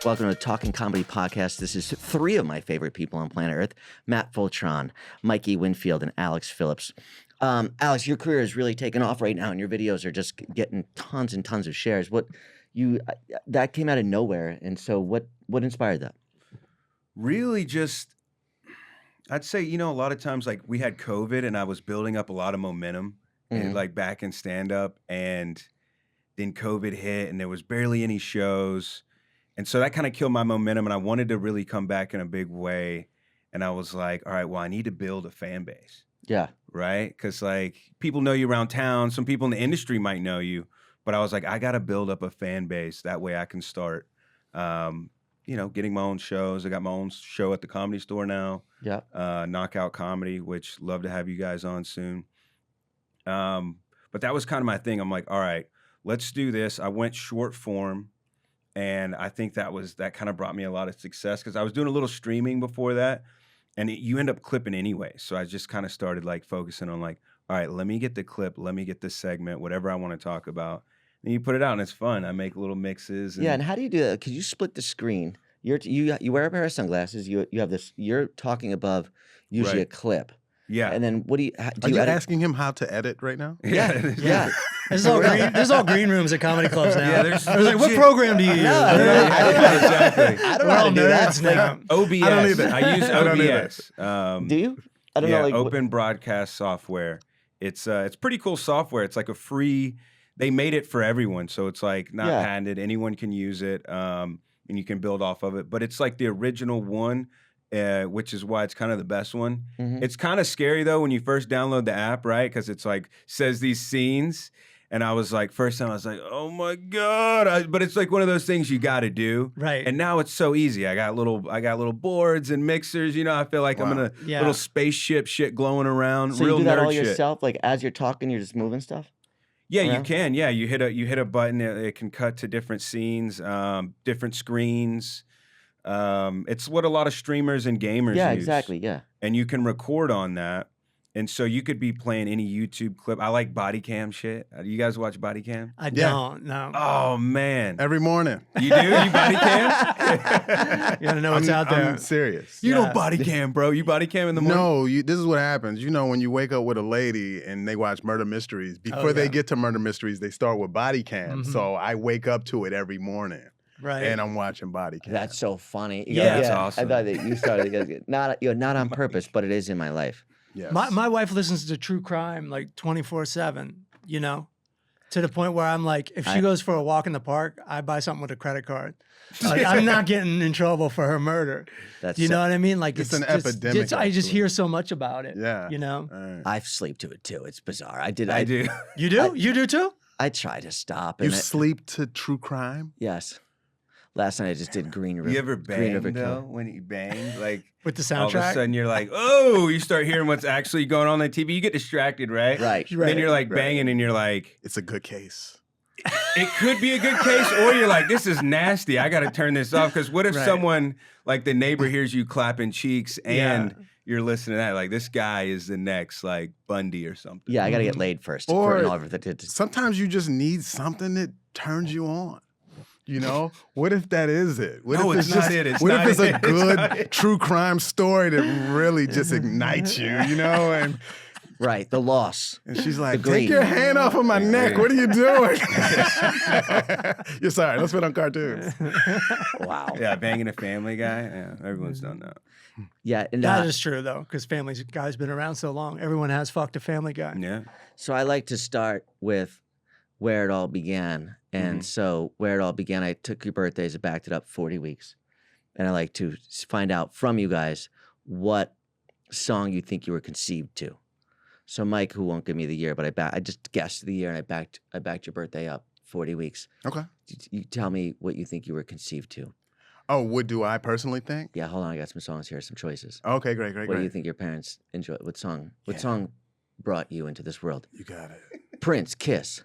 Welcome to the Talking Comedy Podcast. This is three of my favorite people on planet Earth, Matt Fulchiron, Mikey Winfield, and Alex Phillips. Alex, your career is really taking off right now, and your videos are just getting tons and tons of shares. That came out of nowhere, and so what inspired that? Really just, I'd say, a lot of times, like, we had COVID, and I was building up a lot of momentum, and, like, back in stand-up, and then COVID hit, and there was barely any shows. And so that kind of killed my momentum, and I wanted to really come back in a big way. And I was like, all right, well, I need to build a fan base. Yeah. Right? Because, like, people know you around town. Some people in the industry might know you. But I was like, I got to build up a fan base. That way I can start, getting my own shows. I got my own show at the Comedy Store now. Yeah. Knockout Comedy, which love to have you guys on soon. But that was kind of my thing. I'm like, all right, let's do this. I went short form. And I think that kind of brought me a lot of success because I was doing a little streaming before that, and you end up clipping anyway. So I just kind of started like focusing on like, all right, let me get the clip, let me get the segment, whatever I want to talk about, and you put it out, and it's fun. I make little mixes. And how do you do that? Because you split the screen. You wear a pair of sunglasses. You have this. You're talking above usually a clip. Yeah. And then what do you? Are you asking him how to edit right now? Yeah. There's all green rooms at comedy clubs now. Yeah, there's like, what program do you use? Exactly. I don't know how to do that. Now. OBS. I don't either. I use OBS. Do you? I don't know. Like open broadcast software. It's pretty cool software. It's like a free. They made it for everyone, so it's like not patented. Anyone can use it, and you can build off of it. But it's like the original one. Which is why it's kind of the best one. Mm-hmm. It's kind of scary though when you first download the app, right? Because it's like says these scenes, and I was like, first time I was like, oh my god! But it's like one of those things you got to do, right? And now it's so easy. I got little boards and mixers. I feel like I'm in a little spaceship shit glowing around. So real you do that nerd all shit. yourself? Like as you're talking, you're just moving stuff? Yeah, you can. Yeah, you hit a button. It can cut to different scenes, different screens. It's what a lot of streamers and gamers use. Yeah, exactly, yeah. And you can record on that. And so you could be playing any YouTube clip. I like body cam shit. You guys watch body cam? I don't, no. Oh, man. Every morning. You do? You body cam? You gotta know what's out there. I'm serious. You don't body cam, bro. You body cam in the morning? No, this is what happens. When you wake up with a lady and they watch murder mysteries, before they get to murder mysteries, they start with body cam. Mm-hmm. So I wake up to it every morning. Right. And I'm watching body cam. That's so funny. That's awesome. I thought that you started not on purpose, but it is in my life. Yes. My wife listens to true crime like 24/7, to the point where I'm like, if she goes for a walk in the park, I buy something with a credit card. Like, I'm not getting in trouble for her murder. You know what I mean? Like it's an epidemic. I just hear so much about it. Yeah. Right. I sleep to it too. It's bizarre. I do. You do? You do too? I try to stop. You sleep to true crime? Yes. Last night I just did Green River. You ever bang though Killer. when you bang? Like with the soundtrack? All of a sudden you're like, oh, you start hearing what's actually going on TV. You get distracted, right? Right. Then you're like banging and you're like, it's a good case. It could be a good case, or you're like, this is nasty. I got to turn this off. Because what if someone, like the neighbor hears you clapping cheeks and you're listening to that? Like, this guy is the next, like, Bundy or something. Yeah, I got to get laid first. Or sometimes you just need something that turns you on. What if that is it? What if it's not it. What if it's a good true crime story that really just ignites you, and right, the loss. And she's like, take your hand off of my neck. What are you doing? You're sorry. Let's put on cartoons. Wow. Yeah, banging a Family Guy. Yeah, everyone's done that. Yeah. And, that is true, though, because Family Guy's been around so long. Everyone has fucked a Family Guy. Yeah. So I like to start with where it all began. And so where it all began, I took your birthdays and backed it up 40 weeks. And I like to find out from you guys what song you think you were conceived to. So Mike, who won't give me the year, but I just guessed the year and I backed your birthday up 40 weeks. Okay. You tell me what you think you were conceived to. Oh, what do I personally think? Yeah, hold on. I got some songs here, some choices. Okay, great. What do you think your parents enjoyed? What song brought you into this world? You got it. Prince, Kiss.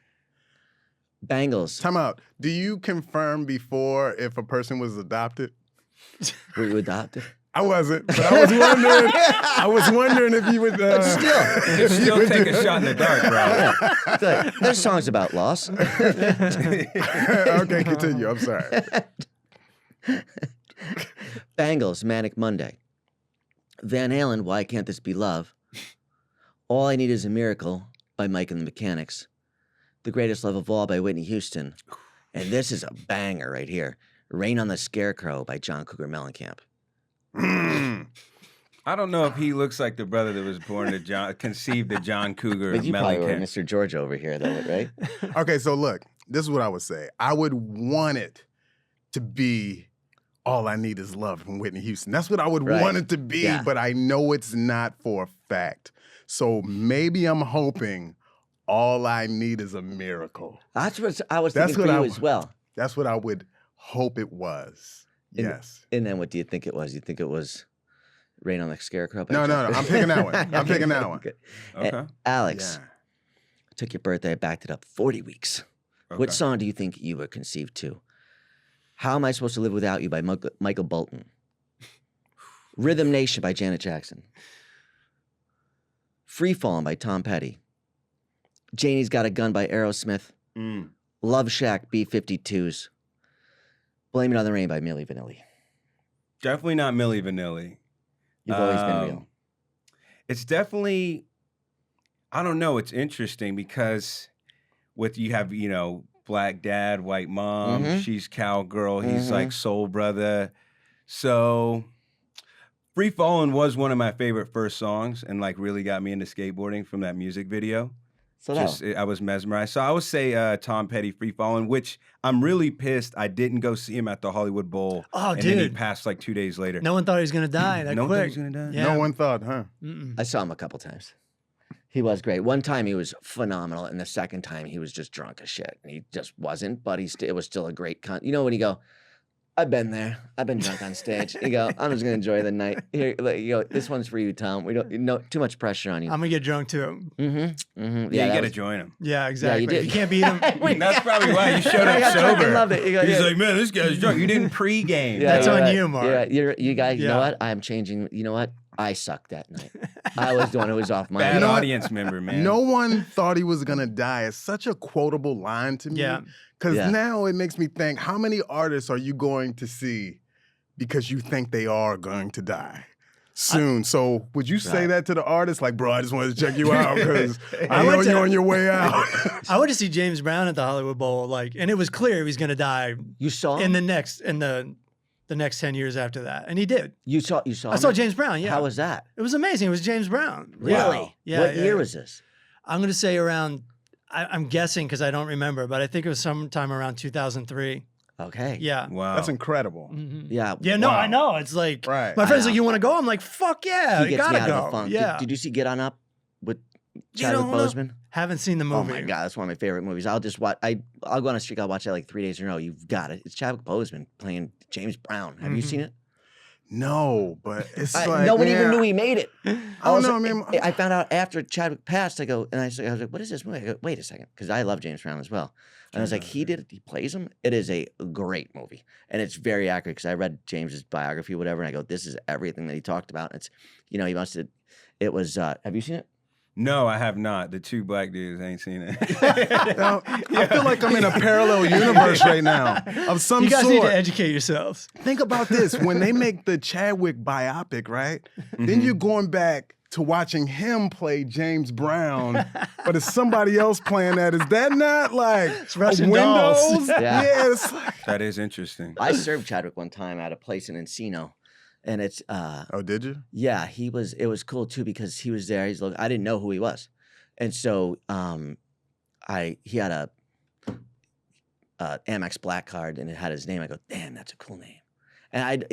Bangles. Time out. Do you confirm before if a person was adopted? Were you adopted? I wasn't, but I was wondering. I was wondering if you would. But still take a shot in the dark, bro. Yeah. There's songs about loss. Okay, continue. I'm sorry. Bangles, Manic Monday. Van Halen, Why Can't This Be Love? All I Need Is a Miracle by Mike and the Mechanics. The Greatest Love of All by Whitney Houston. And this is a banger right here. Rain on the Scarecrow by John Cougar Mellencamp. I don't know if he looks like the brother that was conceived to John Cougar But you probably were Mellencamp. Mr. George over here, though, right? Okay, so look, this is what I would say. I would want it to be All I Need Is Love from Whitney Houston. That's what I would want it to be, but I know it's not for a fact. So maybe I'm hoping All I Need Is a Miracle. That's what I was thinking for you as well. That's what I would hope it was. Yes. And then what do you think it was? You think it was Rain on the Scarecrow? No. I'm picking that one. I'm picking that one. Okay. Alex, Yeah. took your birthday, I backed it up 40 weeks. Okay. What song do you think you were conceived to? How Am I Supposed to Live Without You by Michael Bolton. Rhythm Nation by Janet Jackson. Free Fallin' by Tom Petty. Janie's Got a Gun by Aerosmith. Love Shack B-52s. Blame It on the Rain by Milli Vanilli. Definitely not Milli Vanilli. You've always been real. It's definitely, I don't know. It's interesting because you have, black dad, white mom. She's cowgirl. He's like soul brother. So Free Fallin' was one of my favorite first songs and like really got me into skateboarding from that music video. So I was mesmerized. So I would say Tom Petty, Free Fallin', which I'm really pissed I didn't go see him at the Hollywood Bowl. Oh, and then he dude. passed like 2 days later. No one thought he was going to die that No one thought he quick. was going to die? Yeah. No one thought, huh? I saw him a couple times. He was great. One time he was phenomenal, and the second time he was just drunk as shit. And he just wasn't, but it was still a great You know when you go, I've been there. I've been drunk on stage. You go, I'm just gonna enjoy the night. Here, you go. This one's for you, Tom. We don't too much pressure on you. I'm going to get drunk too. Yeah, you got to join him. Yeah, exactly. you did. If you can't beat him. That's probably why you showed I up got drunk and sober. loved it. You go, He's yeah. like, man, this guy's drunk. You didn't pregame. That's you're on right. you, Mark. Yeah, you guys. You know Yeah. what? I'm changing. You know what? I sucked that night. I was the one who was off my. Bad know what? audience member, man. No one thought he was gonna die. It's such a quotable line to me. Yeah. Because Yeah. now it makes me think, how many artists are you going to see because you think they are going to die soon? So would you say Right. that to the artist? Like, bro, I just wanted to check you out because I I know went you're to- on your way out. I went to see James Brown at the Hollywood Bowl, and it was clear he was going to die You saw him? in the next 10 years after that, and he did. You saw. I saw James Brown. Yeah, How was that? it was amazing. It was James Brown. Really? Wow. Yeah. What yeah, year yeah. was this? I'm going to say around. I'm guessing because I don't remember, but I think it was sometime around 2003. Okay. Yeah. Wow. That's incredible. Mhm. Yeah. Yeah. No, Wow. I know. It's like Right. my friend's I like, "You want to go?" I'm like, "Fuck yeah, He you gets gotta me out go." of the funk. Yeah. Did you see Get On Up with You Chadwick don't know- Boseman? Haven't seen the movie. Oh my god, that's one of my favorite movies. I'll just watch. I'll go on a streak. I'll watch it like 3 days in a row. You've got it. It's Chadwick Boseman playing James Brown. Have you Mhm. seen it? No, but it's like no one even man, knew he made it. Oh, was no, like- I mean- I found out after Chadwick passed. I was like, what is this movie? I go, wait a second, because I love James Brown as well. And I was like, he plays him. It is a great movie, and it's very accurate because I read James's biography, whatever, and I go, this is everything that he talked about. And it's, he must have. It was. Have you seen it? No, I have not. The two black dudes ain't seen it. Now, I feel like I'm in a parallel universe right now of some You guys sort. need to educate yourselves. Think about this. When they make the Chadwick biopic, right? Then you're going back to watching him play James Brown, but it's somebody else playing that. Is that not like It's Russian dolls. Yeah. it's like, That is interesting. I served Chadwick one time at a place in Encino, and it's oh, did you? yeah, he was. It was cool too because he was there. I didn't know who he was, and so he had a Amex Black card and it had his name. I go, damn, that's a cool name. And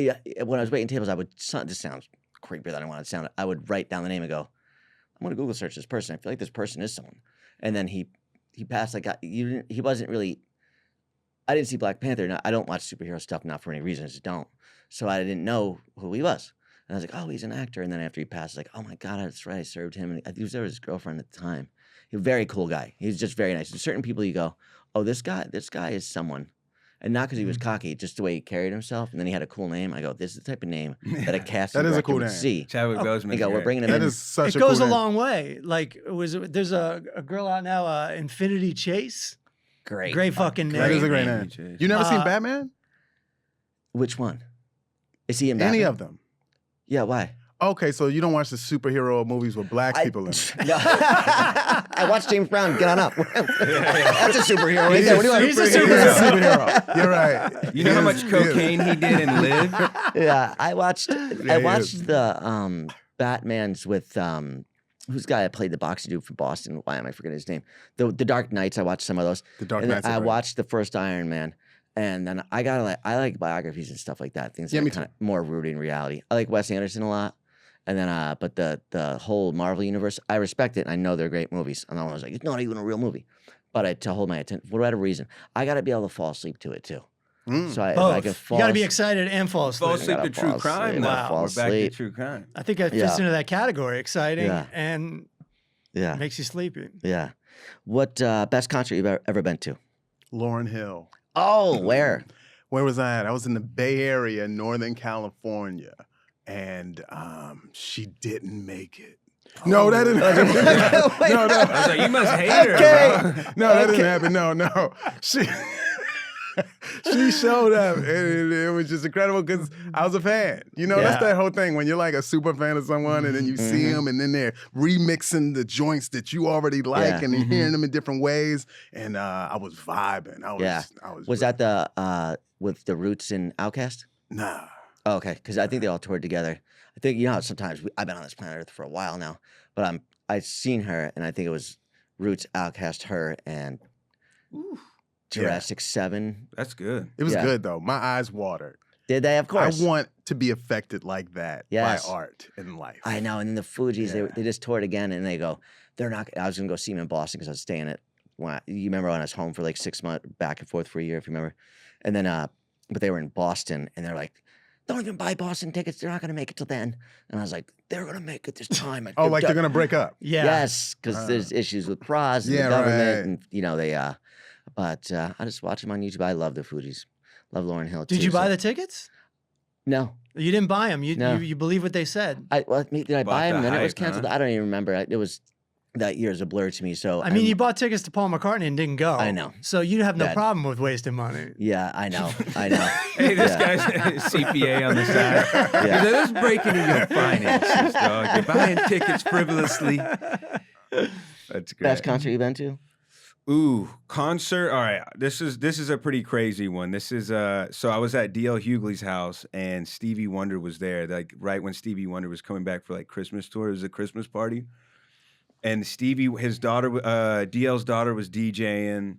when I was waiting tables, this sounds creepier than I want it to sound. I would write down the name and go, I'm gonna Google search this person. I feel like this person is someone. And then he passed. He wasn't really. I didn't see Black Panther. Now, I don't watch superhero stuff, not for any reason. I just don't. So I didn't know who he was. And I was like, oh, he's an actor. And then after he passed, like, oh my God, that's right. I served him. And he was there with his girlfriend at the time. He was a very cool guy. He's just very nice. There's certain people you go, oh, this guy is someone. And not because he was cocky, just the way he carried himself. And then he had a cool name. I go, this is the type of name that a casting That is a director cool would name. see. Chadwick Boseman. I go, we're bringing him That in. is such It a goes cool a name. long way. Like, there's a girl out now, Infinity Chase. Great. Great fucking name. That is a great Name, name. Chase. You never seen Uh, Batman? Which one? Is he in Batman? Any of them? Yeah, why? Okay, so you don't watch the superhero movies with black people in it. No. I watched James Brown. Get on up. That's a superhero right there. What do you want? He's a superhero. You're right. You know how much cocaine he did and lived? Yeah, I watched the Batmans with who's the guy that played the boxing dude from Boston? Why am I forgetting his name? The Dark Knights. I watched some of those. The Dark And then Knights. I watched the first Iron Man. And then I like biographies and stuff like that. Things that me are kind of more rooted in reality. I like Wes Anderson a lot. And then, but the whole Marvel universe, I respect it. And I know they're great movies. And I was like, it's not even a real movie. But to hold my attention, for whatever reason, I got to be able to fall asleep to it too. So if I can fall you got to be excited and fall asleep. Fall asleep to true crime. Wow. We're back to true crime. I think that fits into that category. Exciting and makes you sleepy. Yeah. What best concert you've ever been to? Lauryn Hill. Oh, where? Where was I at? I was in the Bay Area, Northern California. And she didn't make it. No, that didn't happen. No. I was like, you must hate her, bro. No, that didn't happen. No. She showed up, and it was just incredible because I was a fan. You know, that's that whole thing when you're like a super fan of someone, and then you see them, and then they're remixing the joints that you already like, and you're hearing them in different ways. And I was vibing. Was that the with the Roots and Outkast? Nah. Oh, okay, because I think they all toured together. I think, you know, sometimes I've been on this planet Earth for a while now, but I've seen her, and I think it was Roots, Outkast, her, and Jurassic 7. That's good. It was good, though. My eyes watered. Did they? Of course. I want to be affected like that by art in life. I know. And then the Fugees, they just toured again, and they go, they're not. I was going to go see them in Boston because I was staying at, you remember when I was home for like 6 months, back and forth for a year, if you remember. And then, but they were in Boston, and they're like, don't even buy Boston tickets. They're not going to make it till then. And I was like, they're going to make it this time. They're going to break up. Yeah. Yes, because there's issues with Praz and the government. And, you know, but I just watch them on YouTube. I love the Fugees. Love Lauryn Hill, too. Did you buy the tickets? No. You didn't buy them. You believe what they said. Did I buy them? Then it was canceled. I don't even remember. It was... That year is a blur to me. So I mean, you bought tickets to Paul McCartney and didn't go. I know. So you have no problem with wasting money. Yeah, I know. Hey, this guy's CPA on the side. Yeah. He's like, let's break into your finances, dog. You're buying tickets frivolously. That's great. Best concert you've been to? Ooh, concert. All right, this is a pretty crazy one. This is so I was at DL Hughley's house and Stevie Wonder was there. Like right when Stevie Wonder was coming back for like Christmas tour, it was a Christmas party. And Stevie, his daughter, DL's daughter was DJing.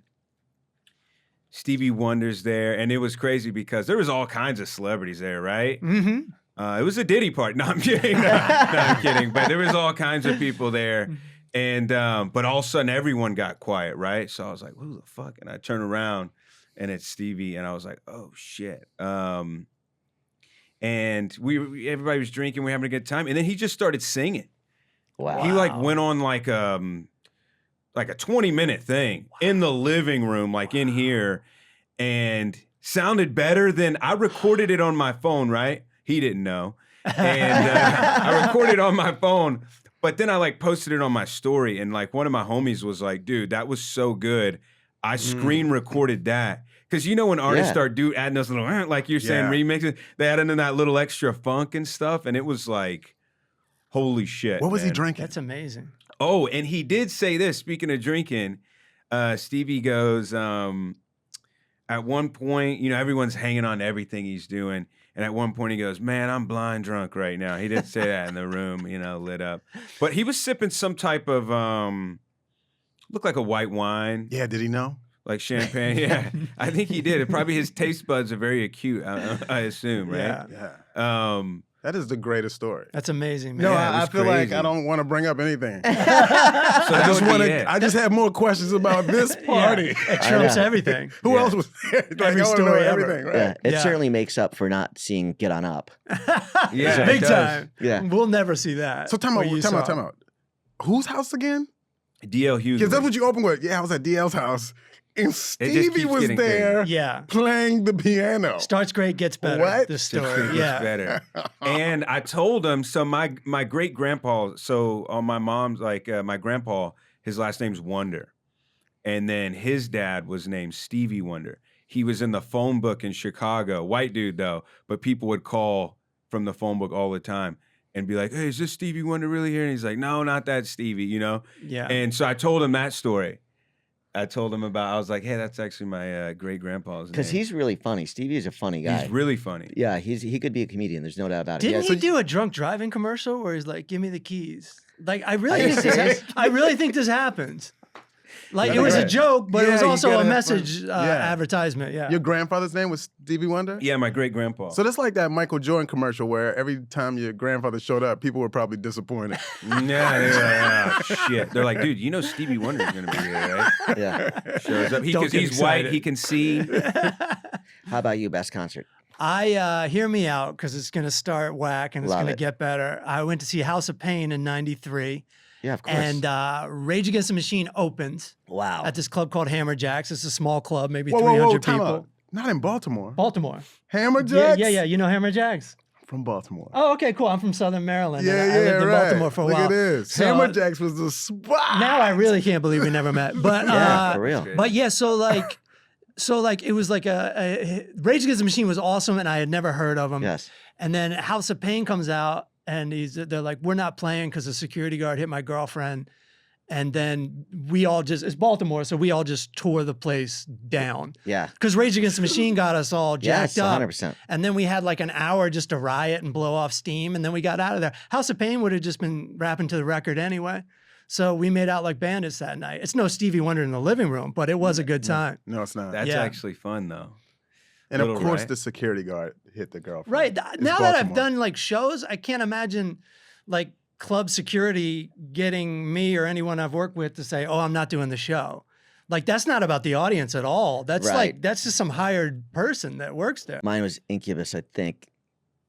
Stevie Wonder's there. And it was crazy because there was all kinds of celebrities there, right? Mm-hmm. It was a Diddy party. No, I'm kidding. No, I'm kidding. But there was all kinds of people there. And but all of a sudden, everyone got quiet, right? So I was like, who the fuck? And I turned around, and it's Stevie. And I was like, oh, shit. And everybody was drinking. We were having a good time. And then he just started singing. Wow. He like went on like a 20-minute thing in the living room, like in here, and sounded better than I recorded it on my phone, right? He didn't know. And I recorded it on my phone, but then I like posted it on my story, and like one of my homies was like, dude, that was so good. I screen recorded that. Because you know when artists start adding those little, like you're saying, remixes, they add in that little extra funk and stuff, and it was like, holy shit. What was he drinking? That's amazing. Oh, and he did say this, speaking of drinking, Stevie goes, at one point, you know, everyone's hanging on to everything he's doing. And at one point he goes, man, I'm blind drunk right now. He didn't say that in the room, you know, lit up. But he was sipping some type of, looked like a white wine. Yeah, did he know? Like champagne, yeah. I think he did. Probably his taste buds are very acute, I assume, right? Yeah. That is the greatest story. That's amazing, man. No, Yeah, I feel like I don't want to bring up anything. So I just have more questions about this party. It trumps everything. Who else was there? Like, Every I wanna know story ever. everything, right? Yeah, it certainly makes up for not seeing Get On Up. Yeah, Big it does. time. Yeah. We'll never see that. So time out. Whose house again? DL Hughes. Because that's what you opened with. Yeah, I was at DL's house. And Stevie was there playing the piano. Starts great, gets better. What? This story. Yeah. Better. And I told him, so my great grandpa, so on my mom's, like my grandpa, his last name's Wonder. And then his dad was named Stevie Wonder. he was in the phone book in Chicago. White dude though, but people would call from the phone book all the time and be like, "Hey, is this Stevie Wonder really here?" And he's like, "No, not that Stevie," you know? Yeah. And so I told him that story. I told him I was like, "Hey, that's actually my great-grandpa's name." Because he's really funny. Stevie is a funny guy. He's really funny. Yeah, he could be a comedian. There's no doubt about it. Didn't Yeah, he do a drunk driving commercial where he's like, "Give me the keys"? Like, I Are really you think this. serious? I really think this happens. Like, it Yeah, was a right. joke, but it Yeah, was you also gotta a have message fun. Yeah. advertisement. Yeah. Your grandfather's name was Stevie Wonder? Yeah, my great-grandpa. So that's like that Michael Jordan commercial where every time your grandfather showed up, people were probably disappointed. Yeah, shit. They're like, "Dude, you know Stevie Wonder's gonna be here, right?" Yeah. Shows up. Don't Because get he's white, excited. he can see. How about you? Best concert? I hear me out because it's gonna start whack and it's Love gonna it. get better. I went to see House of Pain in '93, Yeah, of course. and Rage Against the Machine opened wow. at this club called Hammerjacks. It's a small club, maybe Whoa, 300 time people. out. Not in Baltimore. Baltimore. Hammerjacks? Yeah. You know Hammerjacks? From Baltimore. Oh, okay, cool. I'm from Southern Maryland. Yeah, and I lived in right. Baltimore for a Look while. at this. So, Hammerjacks was the spot. Now I really can't believe we never met. But Yeah, for real. but yeah, so like it was like a Rage Against the Machine was awesome, and I had never heard of them. Yes. And then House of Pain comes out, and they're like, "We're not playing because the security guard hit my girlfriend." And then we all it's Baltimore, so we all just tore the place down. Yeah. Because Rage Against the Machine got us all jacked Yes, up. 100%. And then we had like an hour just to riot and blow off steam, and then we got out of there. House of Pain would have just been rapping to the record anyway. So we made out like bandits that night. It's no Stevie Wonder in the living room, but it was a good time. No, it's not. That's Yeah. actually fun though. And of Little course, Riot. the security guard hit the girlfriend. Right. It's Now that I've Baltimore. done like shows, I can't imagine like club security getting me or anyone I've worked with to say, "Oh, I'm not doing the show." Like, that's not about the audience at all. That's Right. like, that's just some hired person that works there. Mine was Incubus, I think.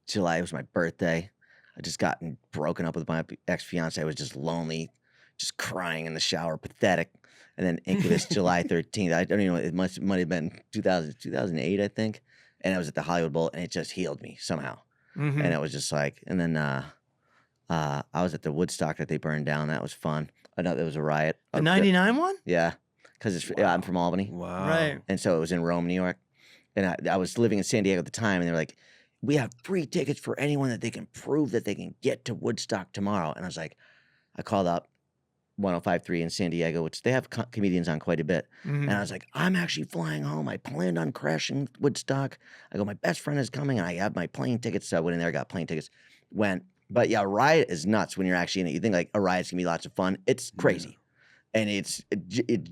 July was my birthday. I just gotten broken up with my ex-fiance. I was just lonely, just crying in the shower, pathetic. And then Incubus, July 13th. I don't even know. It might have been 2008, I think. And I was at the Hollywood Bowl, and it just healed me somehow. Mhm. And it was just like, and then I was at the Woodstock that they burned down. That was fun. I know there was a riot. The 99 one? Yeah, because I'm from Albany. Wow. Right. And so it was in Rome, New York. And I was living in San Diego at the time, and they were like, "We have free tickets for anyone that they can prove that they can get to Woodstock tomorrow." And I was like, I called up 105.3 in San Diego, which they have comedians on quite a bit. Mhm. And I was like, "I'm actually flying home. I planned on crashing Woodstock." I go, "My best friend is coming, and I have my plane tickets." So I went in there, got plane tickets, went. But yeah, riot is nuts when you're actually in it. You think like a riot's gonna be lots of fun. It's crazy, and it's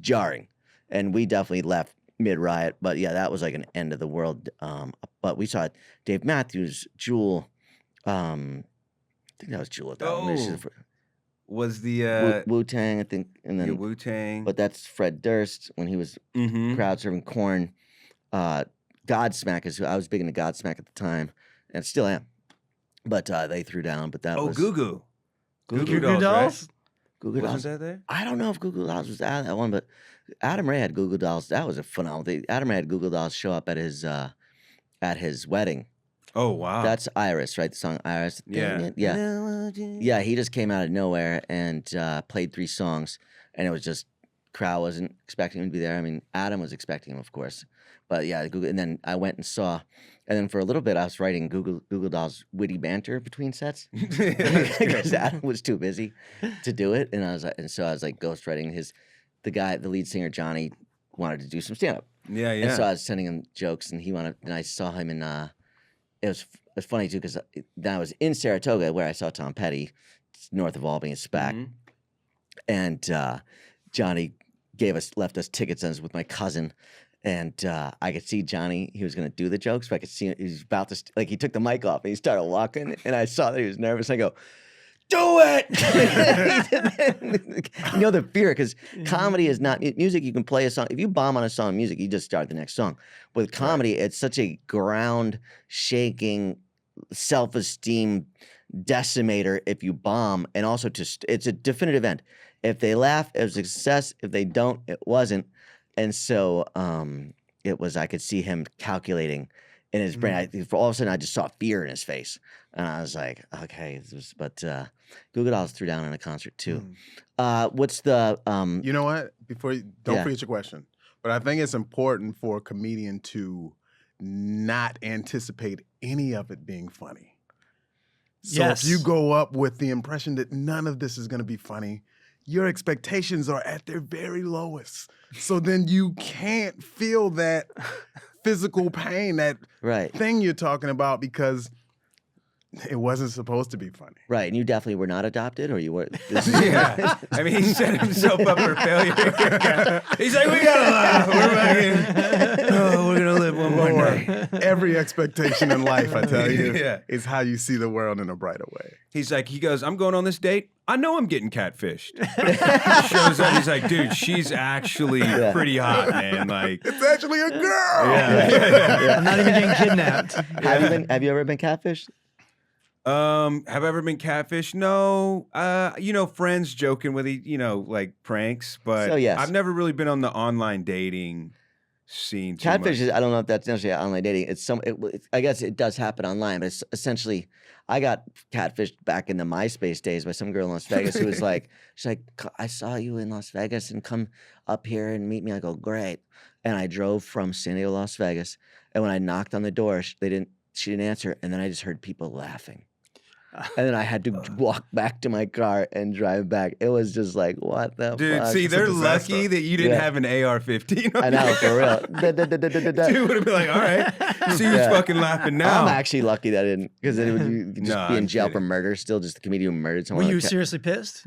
jarring. And we definitely left mid-riot. But yeah, that was like an end of the world. But we saw Dave Matthews, Jewel. I think that was Jewel at that one. Oh. Was the Wu-Tang, I think, and then Wu-Tang? but that's Fred Durst when he was Mhm. crowd serving corn. Godsmack is who I was big into Godsmack at the time, and still am. But they threw down. But that Oh, was Goo Goo. Goo Goo Goo Dolls, Dolls? Goo Goo Wasn't Dolls. that there? I don't know if Goo Goo Dolls was at that one, but Adam Ray had Goo Goo Dolls. That was a phenomenal thing. Adam Ray had Goo Goo Dolls show up at his wedding. Oh, wow. That's Iris, right? The song Iris. Yeah. Yeah, he just came out of nowhere and played 3 songs, and it was just crowd wasn't expecting him to be there. I mean, Adam was expecting him, of course, but yeah, Google. And then I went and saw, and then for a little bit, I was writing Google Dolls witty banter between sets because Adam was too busy to do it, and so I was like ghostwriting the lead singer Johnny wanted to do some stand up, Yeah, and so yeah. I was sending him jokes, and I saw him in. It was funny too because I was in Saratoga where I saw Tom Petty, north of Albany, SPAC, Mhm. and Johnny left us tickets with my cousin, and I could see Johnny. He was going to do the jokes, but I could see he was about to he took the mic off and he started walking, and I saw that he was nervous. I go, "Do it!" You know the fear because comedy is not music. You can play a song. If you bomb on a song of music, you just start the next song. With comedy, it's such a ground-shaking, self-esteem decimator if you bomb, and also it's a definitive end. If they laugh, it was a success. If they don't, it wasn't. And so it was. I could see him calculating in his brain. For all of a sudden, I just saw fear in his face, and I was like, "Okay." But Goo Goo Dolls threw down in a concert too. What's the You know what? Don't Yeah. forget your question. But I think it's important for a comedian to not anticipate any of it being funny. So Yes. if you go up with the impression that none of this is going to be funny, your expectations are at their very lowest. So then you can't feel that physical pain, that thing you're talking about, because it wasn't supposed to be funny. Right, and you definitely were not adopted, or you were? Yeah, I mean, he set himself up for failure. He's like, we gotta laugh. We're back in. Oh, we're gonna live one more day. Every expectation in life, I tell you, is how you see the world in a brighter way. He goes, I'm going on this date. I know I'm getting catfished. Shows up. He's like, dude, she's actually pretty hot, man. Like, it's actually a girl. I'm not even getting kidnapped. Have you ever been catfished? Have I ever been catfished? No. Friends joking with like pranks, but So, yes. I've never really been on the online dating scene too Catfish much. is, I don't know if that's necessarily online dating. I guess it does happen online, but it's essentially, I got catfished back in the MySpace days by some girl in Las Vegas who was like, she's like, I saw you in Las Vegas and come up here and meet me. I go, great. And I drove from San Diego to Las Vegas. And when I knocked on the door, she didn't answer. And then I just heard people laughing. And then I had to walk back to my car and drive back. It was just like, what the Dude, fuck? see, they're lucky that you didn't have an AR-15 on I know, you. for real. Dude would have been like, all right, see who's fucking laughing now. I'm actually lucky that I didn't, because you could just be in jail kidding. for murder still, just the comedian who murdered someone. Were you seriously pissed?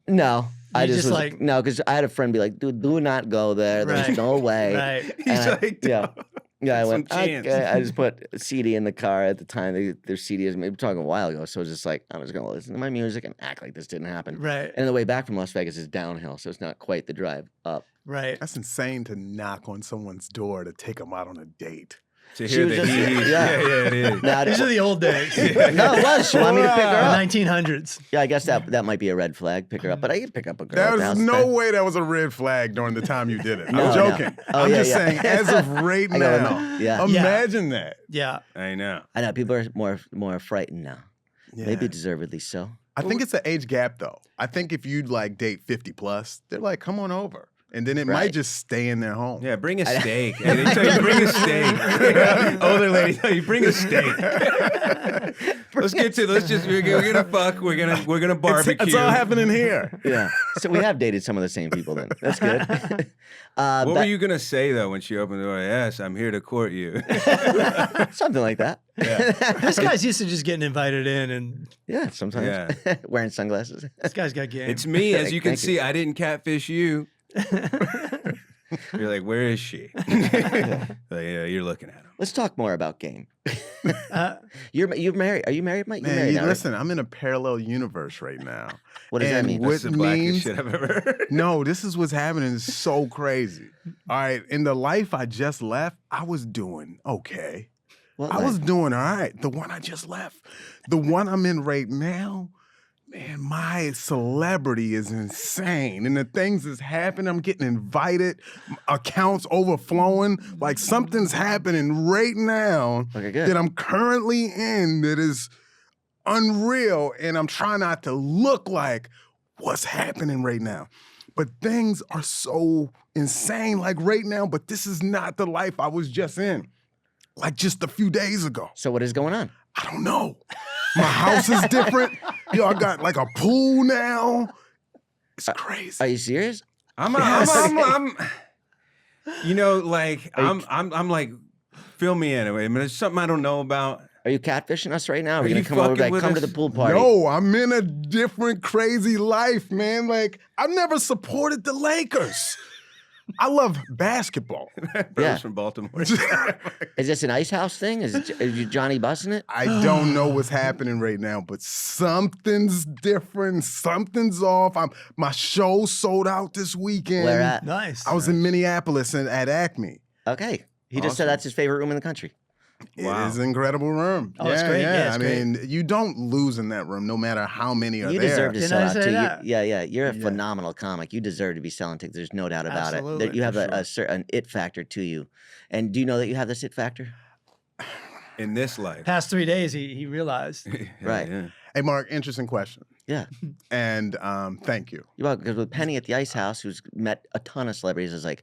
No. I just was like- no, because I had a friend be like, dude, do not go there. There's Right. no way. Right. He's like, Yeah, I some went, chance. okay. I just put a CD in the car at the time. Their CD is, maybe we're talking a while ago. So it was just like, I'm just going to listen to my music and act like this didn't happen. Right. And the way back from Las Vegas is downhill. So it's not quite the drive up. Right. That's insane to knock on someone's door to take them out on a date. To She hear was the just- hee-hees. yeah. Yeah, it is. Now, These are the old days. no, it was. She wanted me to pick her The up. 1900s. Yeah, I guess that might be a red flag. Pick her up. But I can pick up a girl. at the There's house no time. way that was a red flag during the time you did it. No, I'm no. joking. Oh, I'm yeah, just yeah. saying, as of right I gotta now, know. Yeah. imagine that. Yeah. I know. I know. People are more frightened now. Yeah. Maybe deservedly so. I think it's an age gap, though. I think if you'd like date 50 plus, they're like, come on over. And then it might Right. just stay in their home. Yeah, bring a steak. Hey, they tell you bring a steak. Yeah. Older lady tell you bring a steak. Let's just we're gonna fuck. We're gonna barbecue. It's all happening here. Yeah. So we have dated some of the same people then. That's good. What were you gonna say though when she opened the door? Yes, I'm here to court you. Something like that. This guy's used to just getting invited in, and Yeah, sometimes. Wearing sunglasses. this guy's got game. It's me, as you can Thank you. see. I didn't catfish you. You're like, where is she? Like, yeah, you're looking at him. Let's talk more about game. Uh, You're married. Are you married, Mike? You're Man, married now, right? listen, I'm in a parallel universe right now. What does that and mean? what That's the blackest means- shit I've ever heard. No, this is what's happening. It's so crazy. All right, in the life I just left, I was doing okay. What I life? was doing all right. The one I just left. The one I'm in right now, man, my celebrity is insane. And the things that's happening, I'm getting invited, accounts overflowing. Like something's happening right now Okay, good. that I'm currently in that is unreal. And I'm trying not to look like what's happening right now. But things are so insane like right now, but this is not the life I was just in. Like just a few days ago. So what is going on? I don't know. My house is different. Yo, I got like a pool now. It's crazy. Are you serious? I'm like, fill me in. I mean, there's something I don't know about. Are you catfishing us right now? Are Are we gonna you come over? fucking Like, with come to us? the pool party. No, I'm in a different crazy life, man. Like, I've never supported the Lakers. I love basketball. Bro's from Baltimore. Is this an ice house thing? Is you Johnny bussing it? I don't know what's happening right now, but something's different. Something's off. My show sold out this weekend. Where at? nice. I was in Minneapolis at Acme. Okay. He just said Awesome. that's his favorite room in the country. Wow. It is an incredible room. Oh, it's great. Yeah, it's I great. mean, you don't lose in that room, no matter how many are You there. deserve to Didn't sell I out say too. that? Yeah. You're a Yeah. phenomenal comic. You deserve to be selling tickets. There's no doubt about it. Absolutely, You have for a certain it factor to you. And do you know that you have this it factor? In this life. Past 3 days, he realized. Right. Yeah. Hey, Mark, interesting question. Yeah. And thank you. Because with Penny at the Ice House, who's met a ton of celebrities, is like,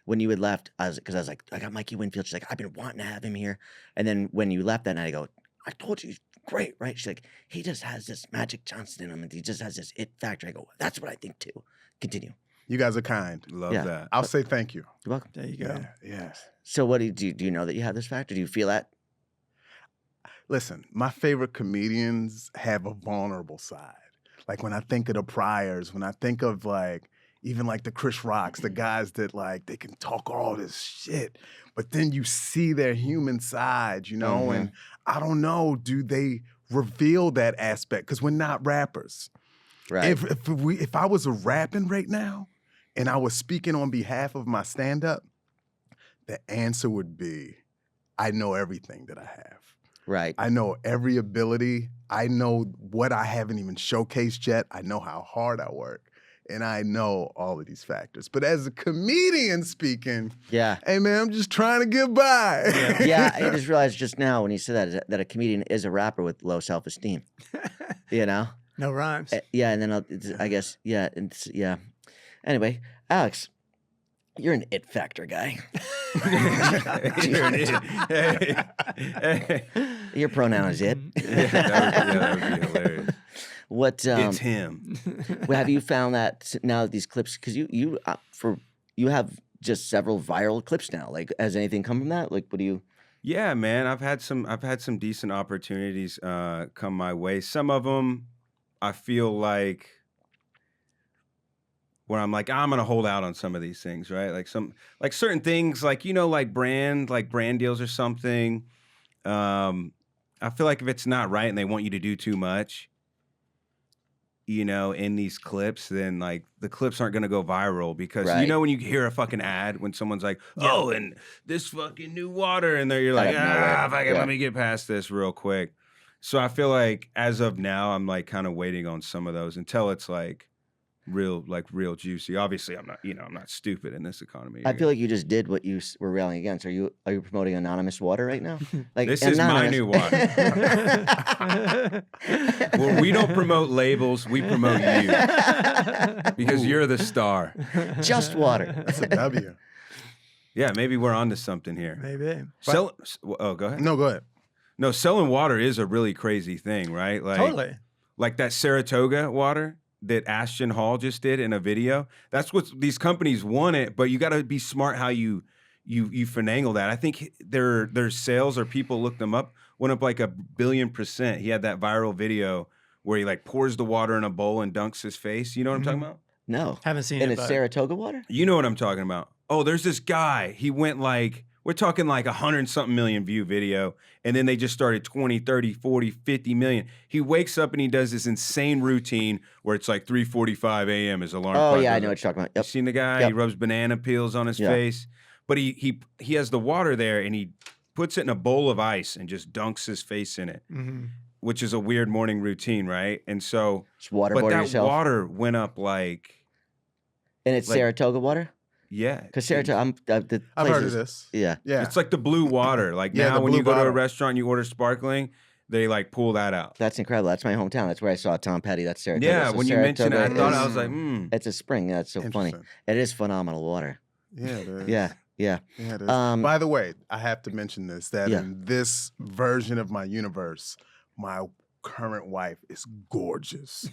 when you had left, because I was like, I got Mikey Winfield. She's like, I've been wanting to have him here. And then when you left that night, I go, I told you he's great, right? She's like, he just has this Magic Johnson in him, and he just has this it factor. I go, that's what I think too. Continue. You guys are kind. Love that. I'll say thank you. You're welcome. There you go. Yeah. So what do you know that you have this factor? Do you feel that? Listen, my favorite comedians have a vulnerable side. Like when I think of the Pryors, when I think of like even like the Chris Rocks, the guys that like they can talk all this shit, but then you see their human side, you know. And I don't know, do they reveal that aspect? Because we're not rappers. Right. If I was rapping right now and I was speaking on behalf of my stand-up, the answer would be, I know everything that I have. Right. I know every ability. I know what I haven't even showcased yet. I know how hard I work. And I know all of these factors. But as a comedian speaking, hey man, I'm just trying to get by. Yeah, I just realized just now when you said that a comedian is a rapper with low self-esteem. You know? No rhymes. Yeah, and then I guess, Anyway, Alex, you're an it factor guy. You're an it. Hey. Your pronoun is it. that would be hilarious. It's him. Have you found that now that these clips, because you have just several viral clips now. Like, has anything come from that? Like, what do you? Yeah, man, I've had some decent opportunities come my way. Some of them, I feel like, where I'm like, I'm gonna hold out on some of these things, right? Like certain things, like like brand deals or something. I feel like if it's not right and they want you to do too much, in these clips, then like the clips aren't gonna go viral because when you hear a fucking ad when someone's like, oh, and this fucking new water, and you're like, let me get past this real quick. So I feel like as of now, I'm like kind of waiting on some of those until it's like real juicy. Obviously, I'm not stupid in this economy. I feel like you just did what you were railing against. Are you promoting anonymous water right now? Like this is my new water. Well, we don't promote labels. We promote you because you're the star. Just water. That's a W. Yeah, maybe we're onto something here. Maybe. Go ahead. No, go ahead. No, selling water is a really crazy thing, right? Like, Totally. Like that Saratoga water that Ashton Hall just did in a video. That's what these companies want it, but you got to be smart how you finagle that. I think their sales, or people looked them up, went up like 1 billion%. He had that viral video where he like pours the water in a bowl and dunks his face. You know what I'm talking about? No. Haven't seen it. it. And it's Saratoga water? You know what I'm talking about. Oh, there's this guy. He went like, we're talking like 100-something million view video. And then they just started 20, 30, 40, 50 million. He wakes up and he does this insane routine where it's like 3:45 a.m. his alarm clock. Oh, yeah, I know what you're talking about. Yep. You seen the guy? Yep. He rubs banana peels on his face. But he has the water there and he puts it in a bowl of ice and just dunks his face in it, which is a weird morning routine, right? And so, but that water went up like... And it's Saratoga water? Yeah. Because Saratoga, I've heard of this. Yeah. It's like the blue water. Like now when you go to a restaurant and you order sparkling, they like pull that out. That's incredible. That's my hometown. That's where I saw Tom Petty. That's Saratoga. Yeah, so when you mentioned it, I was like, It's a spring. That's so funny. It is phenomenal water. Yeah, it is. Yeah. Yeah, it is. By the way, I have to mention this, that in this version of my universe, my current wife is gorgeous.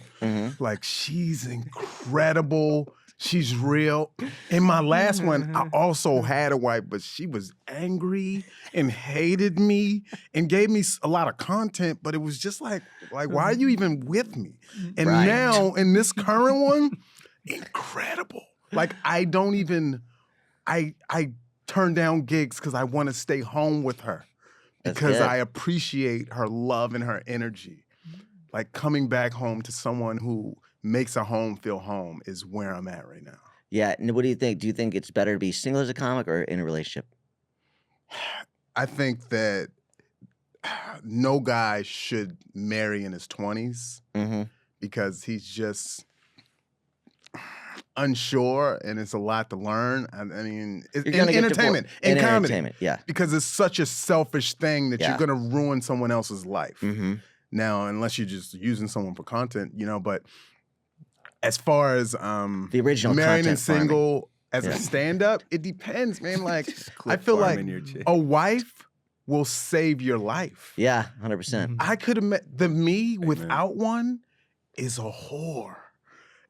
Like, she's incredible. She's real. In my last one, I also had a wife, but she was angry and hated me and gave me a lot of content, but it was just like why are you even with me? And now in this current one, incredible. Like, I don't even... I turn down gigs because I want to stay home with her because I appreciate her love and her energy. Like, coming back home to someone who makes a home feel home is where I'm at right now. Yeah. And what do you think? Do you think it's better to be single as a comic or in a relationship? I think that no guy should marry in his 20s because he's just... unsure, and it's a lot to learn. I mean, in entertainment, in comedy, because it's such a selfish thing that you're gonna ruin someone else's life. Now, unless you're just using someone for content, But as far as the original married and single As a stand-up, it depends, man. Like, I Clip feel like farming your chick. a wife will save your life. Yeah, 100%. I could have met the me without one is a whore.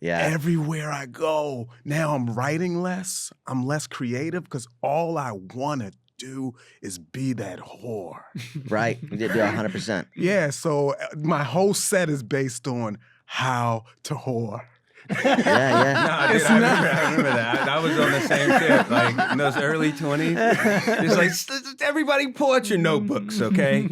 Yeah. Everywhere I go, now I'm writing less. I'm less creative because all I want to do is be that whore. Right. Yeah, 100%. Yeah, so my whole set is based on how to whore. Yeah. No, dude, I remember that. I was on the same tip, like in those early 20s. It's like, everybody pull out your notebooks, okay?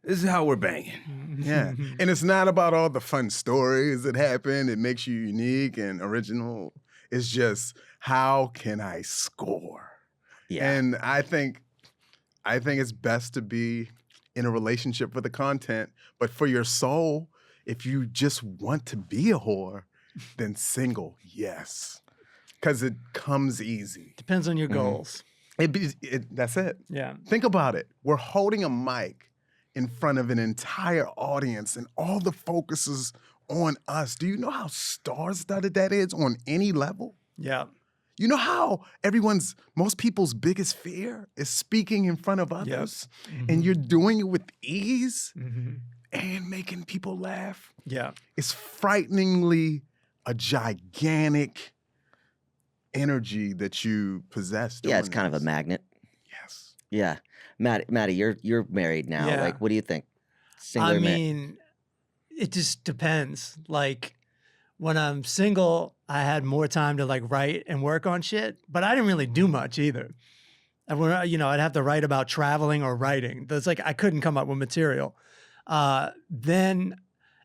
This is how we're banging. Yeah, and it's not about all the fun stories that happen. It makes you unique and original. It's just, how can I score? Yeah. And I think it's best to be in a relationship for the content, but for your soul, if you just want to be a whore, then single, yes, because it comes easy. Depends on your goals. That's it. Yeah. Think about it. We're holding a mic in front of an entire audience, and all the focus is on us. Do you know how star-studded that is on any level? Yeah. You know how most people's biggest fear is speaking in front of others, and you're doing it with ease and making people laugh? Yeah. It's frighteningly a gigantic energy that you possess. Yeah, it's doing kind of a this. magnet. Yes. Yeah. Maddie, you're married now. Yeah. Like, what do you think? Single I or married? mean, it just depends. Like, when I'm single, I had more time to like write and work on shit, but I didn't really do much either. And when I'd have to write about traveling or writing. That's like I couldn't come up with material.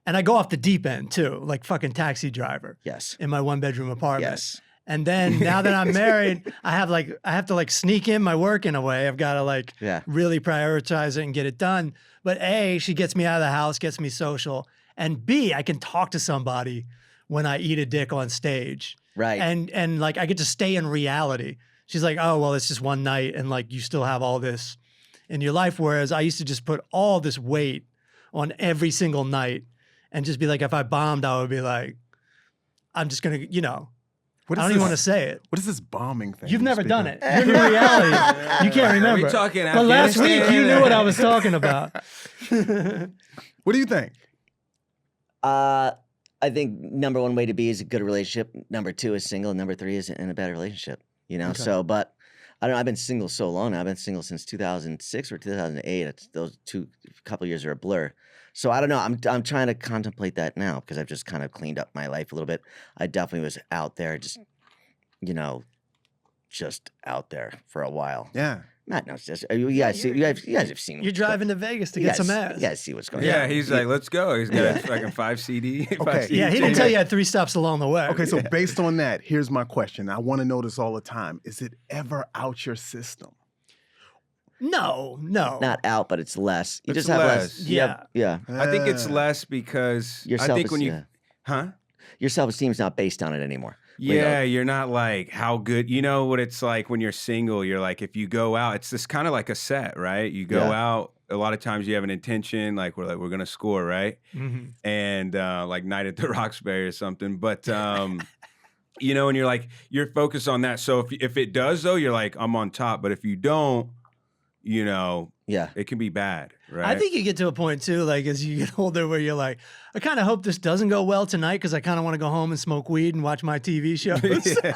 And I go off the deep end too, like fucking taxi driver Yes. in my 1-bedroom apartment. Yes. And then now that I'm married, I have to like sneak in my work in a way. I've got to like really prioritize it and get it done. But A, she gets me out of the house, gets me social. And B, I can talk to somebody when I eat a dick on stage. Right. And like I get to stay in reality. She's like, oh, well, it's just one night and like you still have all this in your life. Whereas I used to just put all this weight on every single night and just be like, if I bombed, I would be like, I'm just going to, I don't even want to say it. What is this bombing thing? You've never done it. You're in reality. You can't remember. Are we talking but last week Afghanistan? you knew what I was talking about. What do you think? I think number one way to be is a good relationship. Number two is single. And number three is in a bad relationship. Okay. So, but I don't know. I've been single so long now. I've been single since 2006 or 2008. Those couple years are a blur. So I don't know. I'm trying to contemplate that now because I've just kind of cleaned up my life a little bit. I definitely was out there, just out there for a while. Yeah. Matt knows this. You guys have seen. You're driving to Vegas to get some ass. You guys see what's going on. Yeah, he's like, let's go. He's got a fucking 5 CD. Okay. Yeah, he didn't tell you had 3 stops along the way. Okay, so based on that, here's my question. I want to know this all the time. Is it ever out your system? No. Not out, but it's less. You It's just have less. Yeah. Yeah. I think it's less because Your I think when you, your self-esteem's not based on it anymore. Yeah, you're not like how good. You know what it's like when you're single. You're like, if you go out, it's just kind of like a set, right? You go out. A lot of times you have an intention, like we're gonna score, right? Mm-hmm. And like Night at the Roxbury or something. But and you're like you're focused on that. So if it does though, you're like I'm on top. But if you don't, it can be bad, right? I think you get to a point too, like as you get older, where you're like, I kind of hope this doesn't go well tonight because I kind of want to go home and smoke weed and watch my TV shows.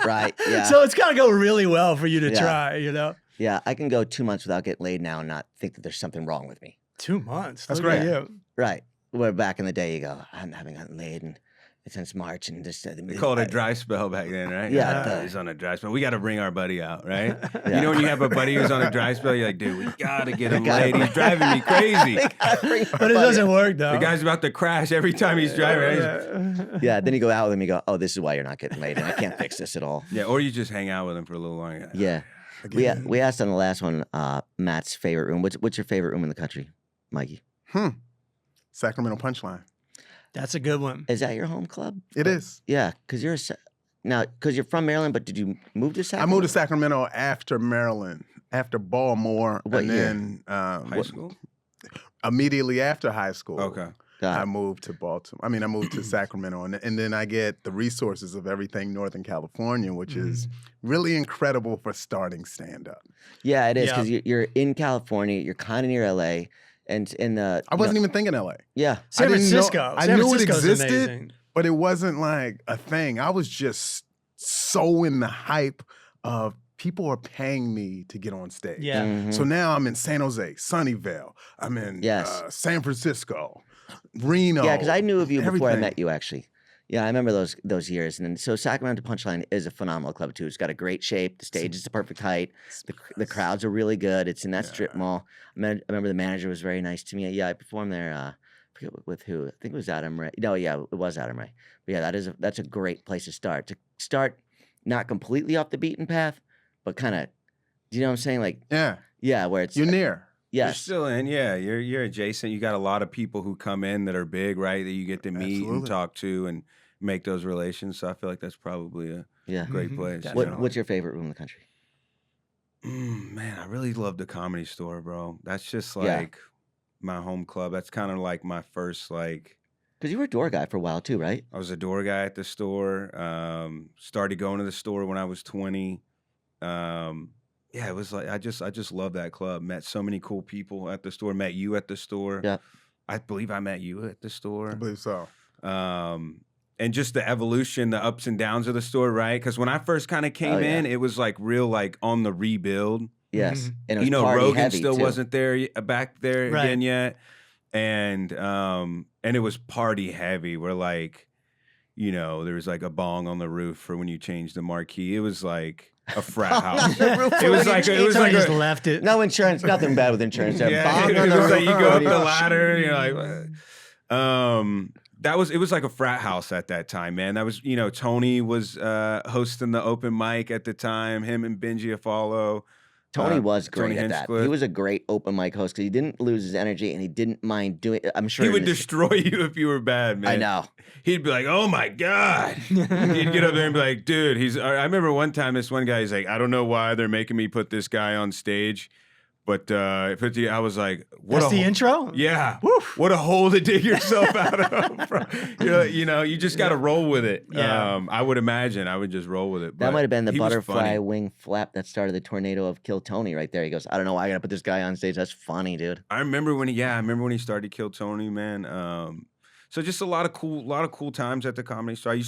Right. Yeah. So it's got to go really well for you to Yeah. try, Yeah, I can go 2 months without getting laid now and not think that there's something wrong with me. 2 months. That's Look at great. you. Right. Where back in the day you go, I haven't gotten laid and since March and just They called it a dry spell back then, right? Yeah. He's on a dry spell. We got to bring our buddy out, right? You know when you have a buddy who's on a dry spell, you're like, dude, we got to get him laid. He's driving me crazy. But it doesn't work though. The guy's about to crash every time he's driving. Right? Yeah, then you go out with him, you go, oh, this is why you're not getting laid and I can't fix this at all. Yeah, or you just hang out with him for a little longer. Yeah. We asked on the last one, Matt's favorite room. What's your favorite room in the country, Mikey? Sacramento Punchline. That's a good one. Is that your home club? It is. Yeah, because you're from Maryland, but did you move to I Sacramento? moved to Sacramento after Maryland, after Baltimore, What and year? then High school? immediately after high school. Okay. I moved to Baltimore. I moved to Sacramento, and then I get the resources of everything Northern California, which is really incredible for starting stand-up. Yeah, it is, because you're in California, you're kind of near LA, and in the I wasn't even thinking LA. Yeah, San Francisco. I knew it existed, but it wasn't like a thing. I was just so in the hype of people are paying me to get on stage. Yeah. So now I'm in San Jose, Sunnyvale. I'm in San Francisco, Reno. Yeah, because I knew of you before I everything. met you, actually. Yeah, I remember those years. And then, so Sacramento Punchline is a phenomenal club, too. It's got a great shape. The stage is the perfect height. The crowds are really good. It's in that strip mall. I remember the manager was very nice to me. Yeah, I performed there. I forget with who. I think it was Adam Ray. No, yeah, it was Adam Ray. But yeah, that's a great place to start. To start not completely off the beaten path, but kind of, you know what I'm saying? Like, yeah, where it's... You're near. Yes. You're still in, you're adjacent. You got a lot of people who come in that are big, right? That you get to meet and talk to and make those relations. So I feel like that's probably a great place. What's your favorite room in the country? Man, I really love the Comedy Store, bro. That's just like my home club. That's kind of like my first like... Because you were a door guy for a while too, right? I was a door guy at the store. Started going to the store when I was 20. It was like I just love that club. Met so many cool people at the store. Met you at the store. Yeah, I believe I met you at the store. I believe so. And just the evolution, the ups and downs of the store, right? Because when I first kind of came in, it was like real like on the rebuild. Yes, and it was Rogan still too. wasn't there back there again yet, and it was party heavy. Where like, there was like a bong on the roof for when you changed the marquee. It was like a frat house. It was like just left it. No insurance, nothing bad with insurance. There. Yeah, it was like you go up the ladder, and you're like, it was like a frat house at that time, man. That was, Tony was hosting the open mic at the time. Him and Benji Afalo. Tony was great at that. Hinchcliffe. He was a great open mic host because he didn't lose his energy and he didn't mind doing it. I'm sure he would destroy you if you were bad, man. I know. He'd be like, "Oh my god!" He'd get up there and be like, "Dude, I remember one time this one guy, he's like, I don't know why they're making me put this guy on stage, but I was like, what? That's the intro? Yeah. Woof. What a hole to dig yourself out of. Bro. You just got to roll with it. Yeah. I would imagine I would just roll with it. That might have been the butterfly wing flap that started the tornado of Kill Tony right there. He goes, I don't know why I got to put this guy on stage. That's funny, dude. I remember when he started Kill Tony, man. So just a lot of cool times at the Comedy Store. You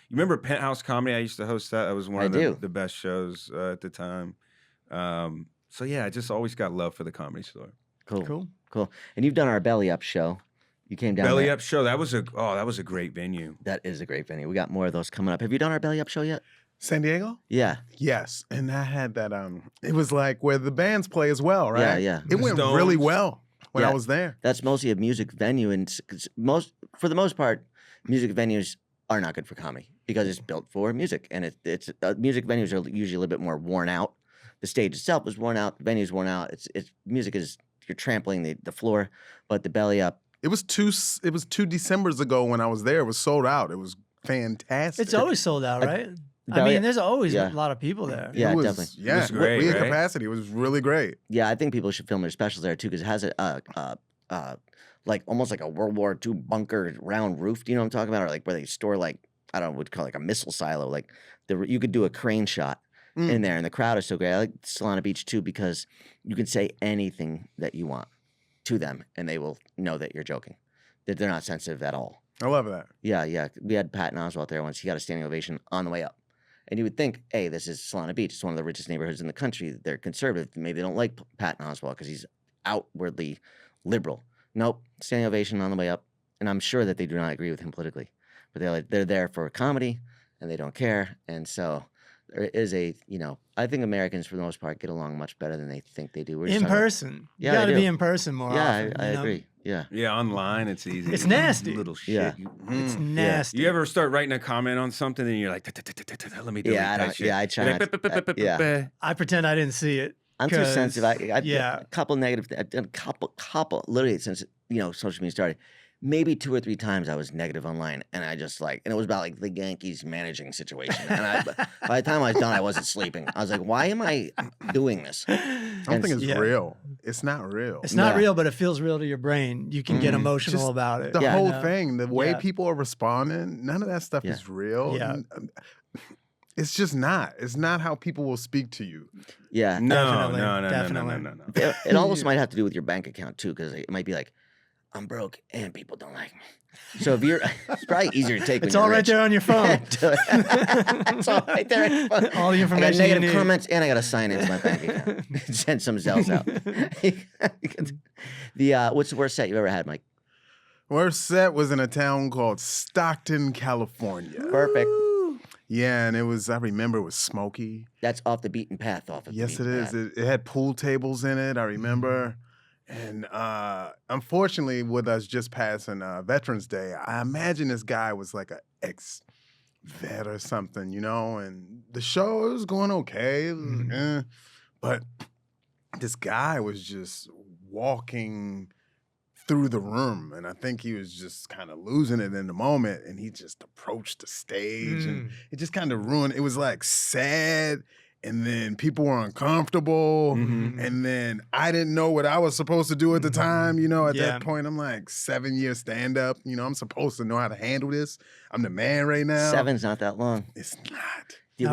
remember Penthouse Comedy? I used to host that. That was one of the best shows at the time. So yeah, I just always got love for the Comedy Store. Cool. And you've done our Belly Up show. You came down Belly Up show. That was a great venue. That is a great venue. We got more of those coming up. Have you done our Belly Up show yet? San Diego? Yeah. Yes. And I had that it was like where the bands play as well, right? Yeah. It went really well when I was there. That's mostly a music venue, and for the most part, music venues are not good for comedy because it's built for music, and it's music venues are usually a little bit more worn out. The stage itself is worn out. The venue's worn out. It's music is you're trampling the floor, but the Belly Up. It was two Decembers ago when I was there. It was sold out. It was fantastic. It's always sold out, right? I mean, there's always a lot of people there. Yeah, it was, definitely. Yeah, it was great, we had right? capacity. It was really great. Yeah, I think people should film their specials there too because it has a like almost like a World War II bunker round roof. Do you know what I'm talking about? Or like where they store like I don't know what to call it, like a missile silo. Like you could do a crane shot in there, and the crowd is so great. I like Solana Beach too because you can say anything that you want to them, and they will know that you're joking. That they're not sensitive at all. I love that. Yeah. We had Patton Oswalt there once. He got a standing ovation on the way up. And you would think, hey, this is Solana Beach. It's one of the richest neighborhoods in the country. They're conservative. Maybe they don't like Patton Oswalt because he's outwardly liberal. Nope. Standing ovation on the way up. And I'm sure that they do not agree with him politically. But they're there for comedy, and they don't care. And so there is I think Americans, for the most part, get along much better than they think they do. We're In person. You got to be in person more often. I agree. Yeah. Yeah, online it's easy. It's nasty. Little shit. Yeah. It's nasty. You ever start writing a comment on something and you're like, let me delete that shit. Yeah, I try not to. I pretend I didn't see it. I'm too sensitive. I've yeah. a couple negative. I've done a couple. Literally since social media started, maybe 2 or 3 times I was negative online, and I just and it was about like the Yankees managing situation. And by the time I was done, I wasn't sleeping. I was like, why am I doing this? I don't think it's real. It's not real. It's not real, but it feels real to your brain. You can get emotional Just about it. The whole thing, the way people are responding, none of that stuff is real. Yeah. It's just not. It's not how people will speak to you. Yeah. No. It almost might have to do with your bank account too, because it might be like, I'm broke and people don't like me. So if you're, it's probably easier to take. It's all right there on your phone. It's all right there on your phone. All the information. I got negative comments, and I got to sign into my bank account. Send some Zells out. What's the worst set you ever had, Mike? Worst set was in a town called Stockton, California. Perfect. Yeah, and I remember it was smoky. That's off the beaten path. Yes, it is. It had pool tables in it, I remember. And unfortunately, with us just passing Veterans Day, I imagine this guy was like an ex-vet or something, and the show was going okay. It was, but this guy was just walking through the room, and I think he was just kind of losing it in the moment, and he just approached the stage, and it just kind of ruined. It was like sad, and then people were uncomfortable, and then I didn't know what I was supposed to do at the time. At that point, I'm like 7 years stand-up. I'm supposed to know how to handle this. I'm the man right now. 7's not that long. It's not. You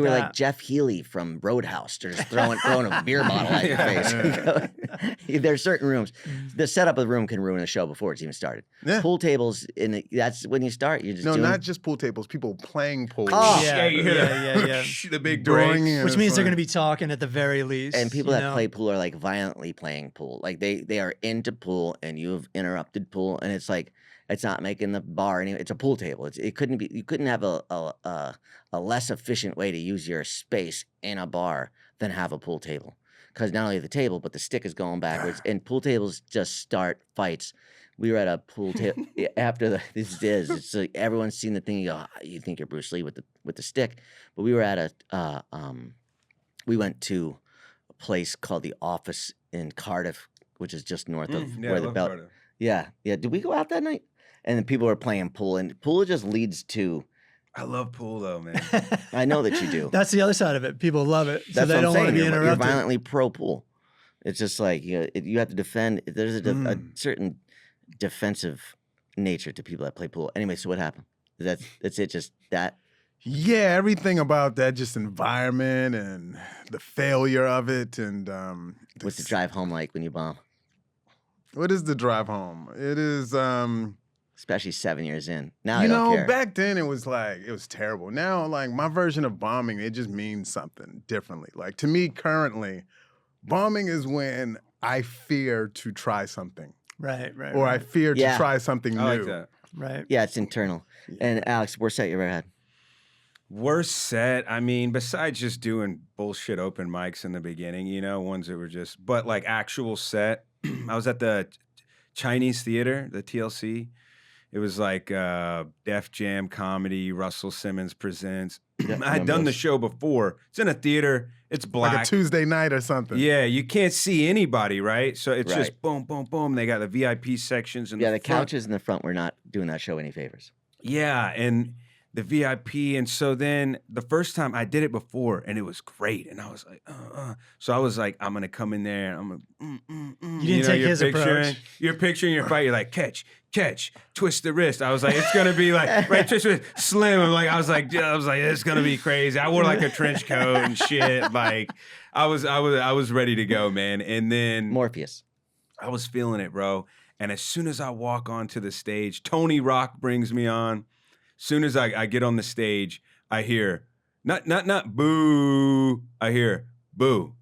were like Jeff Healy from Roadhouse, just throwing a beer bottle at your face. There's certain rooms. The setup of the room can ruin a show before it's even started. Yeah. Pool tables, that's when you start. You're just not just pool tables. People playing pool. Oh, yeah. The big drawing, which means they're going to be talking at the very least. And people that play pool are like violently playing pool. Like they are into pool, and you've interrupted pool, and it's like. It's not making the bar any. It's a pool table. It couldn't be. You couldn't have a less efficient way to use your space in a bar than have a pool table, because not only the table but the stick is going backwards, and pool tables just start fights. We were at a pool table after it's like everyone's seen the thing. You go, you think you're Bruce Lee with the stick, but we were at we went to a place called the Office in Cardiff, which is just north of where the belt. Cardiff. Yeah. Did we go out that night? And then people were playing pool, and pool just leads to. I love pool though, man. I know that you do. That's the other side of it. People love it, so That's they don't want to be interrupted. You're violently pro pool. It's just like you have to defend. There's a certain defensive nature to people that play pool. Anyway, so what happened? That's it. Just that. Yeah, everything about that, just environment and the failure of it, and what's the drive home like when you bomb? What is the drive home? It is especially 7 years in. Now I don't care. Back then it was terrible. Now, like, my version of bombing, it just means something differently. Like, to me currently, bombing is when I fear to try something. Right. Or I fear to try something new. I like that. Right. Yeah, it's internal. Yeah. And Alex, worst set you ever had? Worst set, I mean, besides just doing bullshit open mics in the beginning, ones that were just, but like actual set, I was at the Chinese Theater, the TLC. It was like Def Jam comedy, Russell Simmons presents. I had done the show before. It's in a theater. It's black. Like a Tuesday night or something. Yeah, you can't see anybody, right? So it's just boom, boom, boom. They got the VIP sections in the front. Couches in the front were not doing that show any favors. Yeah, and the VIP. And so then the first time I did it before, and it was great. And I was like, So I was like, I'm going to come in there. And I'm going to, You didn't take his approach. You're picturing your fight. You're like, catch, twist the wrist. I was like, it's going to be like, right, twist the wrist, slim. And I was like, it's going to be crazy. I wore like a trench coat and shit. Like, I was ready to go, man. And then Morpheus. I was feeling it, bro. And as soon as I walk onto the stage, Tony Rock brings me on. Soon as I get on the stage, I hear not boo. I hear boo,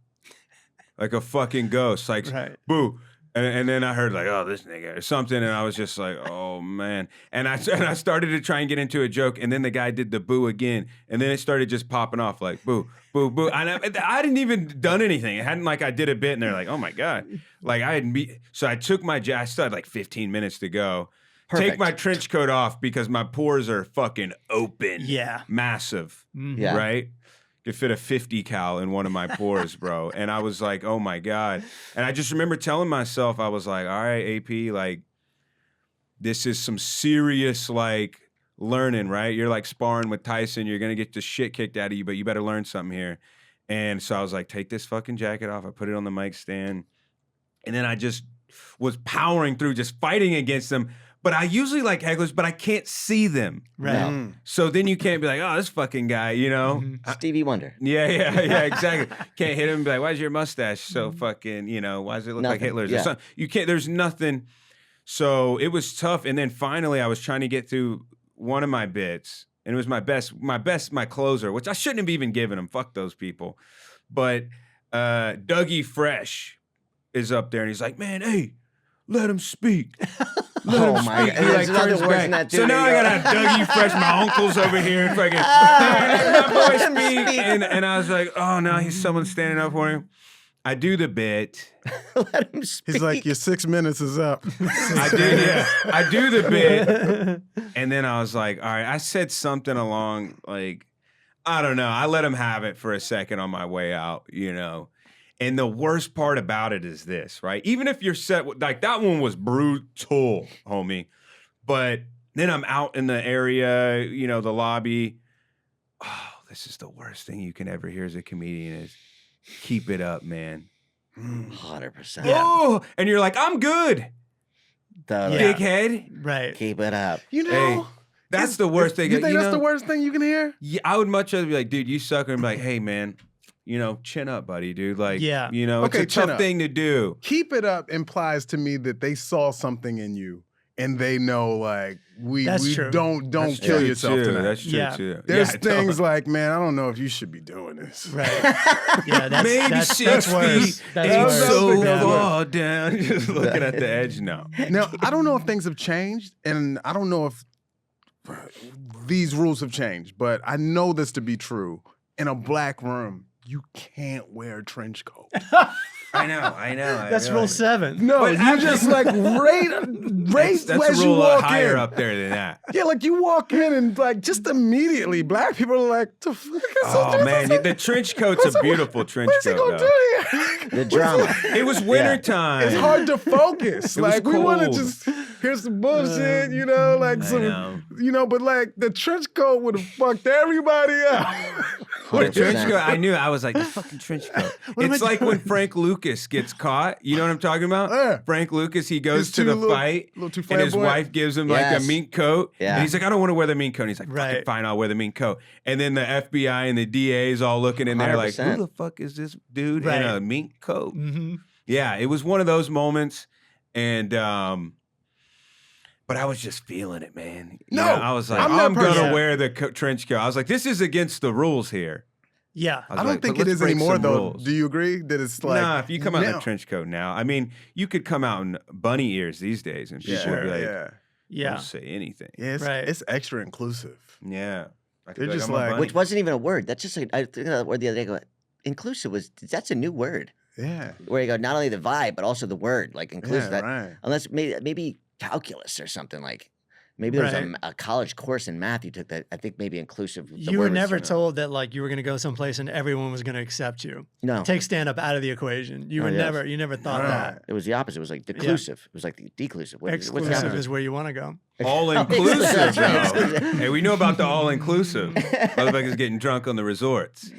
like a fucking ghost, like boo. And then I heard like, oh, this nigga or something, and I was just like, oh man. And I started to try and get into a joke, and then the guy did the boo again, and then it started just popping off like boo, boo, boo. And I didn't even done anything. It hadn't like I did a bit, and they're like, oh my god, like I hadn't be. So I took my I still had like 15 minutes to go. Perfect. Take my trench coat off because my pores are fucking open. Yeah. Massive. Mm-hmm. Yeah. Right? Could fit a 50 cal in one of my pores, bro. And I was like, oh my God. And I just remember telling myself, I was like, all right, AP, like, this is some serious like learning, right? You're like sparring with Tyson. You're gonna get the shit kicked out of you, but you better learn something here. And so I was like, take this fucking jacket off. I put it on the mic stand. And then I just was powering through, just fighting against them. But I usually like hecklers, but I can't see them. Right. No. So then you can't be like, oh, this fucking guy, you know? Stevie Wonder. Yeah, exactly. Can't hit him and be like, why is your mustache so fucking, you know, why does it look like Nothing. Hitler's? Yeah. Or something? You can't, there's nothing. So it was tough. And then finally I was trying to get through one of my bits. And it was my closer, which I shouldn't have even given him. Fuck those people. But Dougie Fresh is up there and he's like, man, hey, let him speak. Let him my speak. God. He There's nothing turns worse back. than that So dude. now I gotta have Dougie Fresh, my uncle's over here, fucking let my boy speak. And I was like, oh no, he's someone standing up for him. I do the bit. Let him speak. He's like, your 6 minutes is up. I do the bit. And then I was like, all right, I said something along like, I don't know. I let him have it for a second on my way out, you know. And the worst part about it is this, right? Even if you're set, like that one was brutal, homie. But then I'm out in the area, you know, the lobby. Oh, this is the worst thing you can ever hear as a comedian is keep it up, man. 100%. Oh, and you're like, I'm good, Totally. big head. Right. Keep it up. You know, Hey, that's the worst thing. You think that's know, the worst thing you can hear? Yeah, I would much rather be like, dude, you suck, and be like, hey, man, you know, chin up, buddy, dude. Like, Yeah. you know, Okay, it's a chin tough up. thing to do. Keep it up implies to me that they saw something in you and they know like we That's true. don't That's kill true, yourself too. tonight. That's true Yeah. too. There's Yeah, things like, man, I don't know if you should be doing this. Right. Yeah, that's maybe that's, 6 that's worse. feet That's ain't worse. so Yeah. far down. Just looking at the edge. No. Now, I don't know if things have changed, and I don't know if these rules have changed, but I know this to be true. In a black room, you can't wear a trench coat. I know. That's rule 7. No, But you just like raise That's as a you rule walk higher in. up there than that. Yeah, like you walk in and like just immediately, black people are like, the fuck is Oh man, the trench coat's a beautiful trench What's he coat. gonna Though. do here? The drama. It was wintertime. It's hard to focus. It was Like we want to cold. just hear some bullshit, you know, like I some, know. you know, but like the trench coat would have fucked everybody up. The trench 100%. coat, I knew. I was like, the fucking trench coat. It's like when Frank Lucas gets caught. You know what I'm talking about? Yeah. Frank Lucas, he goes He's to the too little- fight, little too and his flamboyant. wife gives him like a Yes. mink coat. Yeah. And he's like, I don't want to wear the mink coat. And he's like, fucking Right. fine, I'll wear the mink coat. And then the FBI and the DA's all looking in there like, 100%. who the fuck is this dude Right. in a mink coat? Mm-hmm. Yeah, it was one of those moments. And, but I was just feeling it, man. You No, know, I was like, I'm that I'm going to person. wear the trench coat. I was like, this is against the rules here. Yeah. was I don't like, think but it let's is break anymore some though. rules. Do you agree that it's like Nah, if you come out in now- a trench coat now, I mean, you could come out in bunny ears these days, and people would be like, yeah. Yeah. don't say anything. Yeah, it's, Right. it's extra inclusive. Yeah, I could They're be just I'm a like- bunny. Which wasn't even a word. That's just like, I think of that word the other day. I go, inclusive that's a new word. Yeah. Where you go, not only the vibe, but also the word, like inclusive. Yeah, that, right. Unless maybe calculus or something like. Maybe there was Right. a college course in math you took that I think maybe inclusive. the You were word was, never told that like you were going to go someplace and everyone was going to accept you. No, Take stand up out of the equation. You Oh, were yes. never. You never thought that. it was the opposite. It was like declusive. It was like the declusive. What's the Exclusive opposite? is where you want to go. all inclusive, That's right. though. Hey, we knew about the all inclusive. Motherfuckers getting drunk on the resorts.